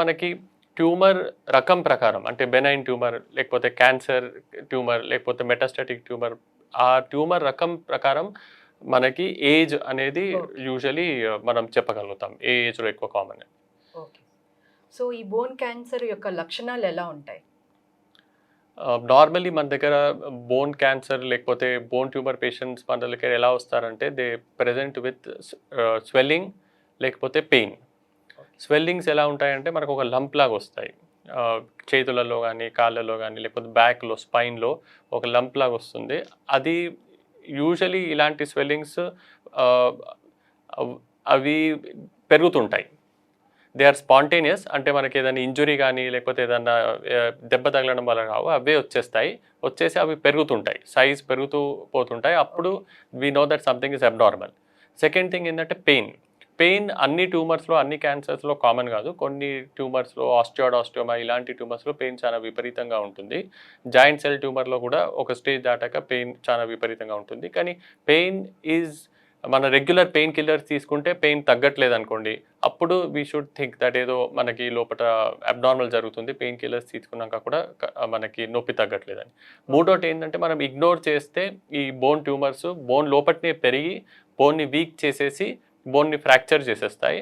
మనకి ట్యూమర్ రకం ప్రకారం అంటే బెనైన్ ట్యూమర్ లేకపోతే క్యాన్సర్ ట్యూమర్ లేకపోతే మెటాస్టాటిక్ ట్యూమర్ ఆ ట్యూమర్ రకం ప్రకారం మనకి ఏజ్ అనేది ఓకే. యూజువలీ మనం చెప్పగలుగుతాం ఏ ఏజ్లో ఎక్కువ కామన్. ఓకే. సో, ఈ బోన్ క్యాన్సర్ యొక్క లక్షణాలు ఎలా ఉంటాయి? నార్మల్లీ మన దగ్గర బోన్ క్యాన్సర్ లేకపోతే బోన్ ట్యూమర్ పేషెంట్స్ మన దగ్గర ఎలా వస్తారంటే దే ప్రెజెంట్ విత్ స్వెల్లింగ్ లేకపోతే పెయిన్. ఓకే. స్వెల్లింగ్స్ ఎలా ఉంటాయంటే మనకు ఒక లంప్ లాగా వస్తాయి. చేతులలో కానీ కాళ్ళలో కానీ లేకపోతే బ్యాక్లో స్పైన్లో ఒక లంప్ లాగా వస్తుంది. అది యూజువలీ ఇలాంటి స్వెల్లింగ్స్ అవి పెరుగుతుంటాయి. దే ఆర్ స్పాంటేనియస్ అంటే మనకి ఏదైనా ఇంజురీ కానీ లేకపోతే ఏదైనా దెబ్బ తగలడం వల్ల రావు అవే వచ్చేస్తాయి. వచ్చేసి అవి పెరుగుతుంటాయి, సైజ్ పెరుగుతూ పోతుంటాయి. అప్పుడు we know that something is abnormal. Second thing ఏంటంటే పెయిన్. పెయిన్ అన్ని ట్యూమర్స్లో అన్ని క్యాన్సర్స్లో కామన్ కాదు. కొన్ని ట్యూమర్స్లో ఆస్టియోమా ఇలాంటి ట్యూమర్స్లో పెయిన్ చాలా విపరీతంగా ఉంటుంది. జాయింట్ సెల్ ట్యూమర్లో కూడా ఒక స్టేజ్ దాటాక పెయిన్ చాలా విపరీతంగా ఉంటుంది. కానీ పెయిన్ ఈజ్ మన రెగ్యులర్ పెయిన్ కిల్లర్స్ తీసుకుంటే పెయిన్ తగ్గట్లేదు అనుకోండి, అప్పుడు వీ షుడ్ థింక్ దట్ ఏదో మనకి లోపల అబ్నార్మల్ జరుగుతుంది, పెయిన్ కిల్లర్స్ తీసుకున్నాక కూడా మనకి నొప్పి తగ్గట్లేదని. మూడోటి ఏంటంటే మనం ఇగ్నోర్ చేస్తే ఈ బోన్ ట్యూమర్స్ బోన్ లోపట్నే పెరిగి బోన్ని వీక్ చేసేసి బోన్ని ఫ్రాక్చర్ చేసేస్తాయి.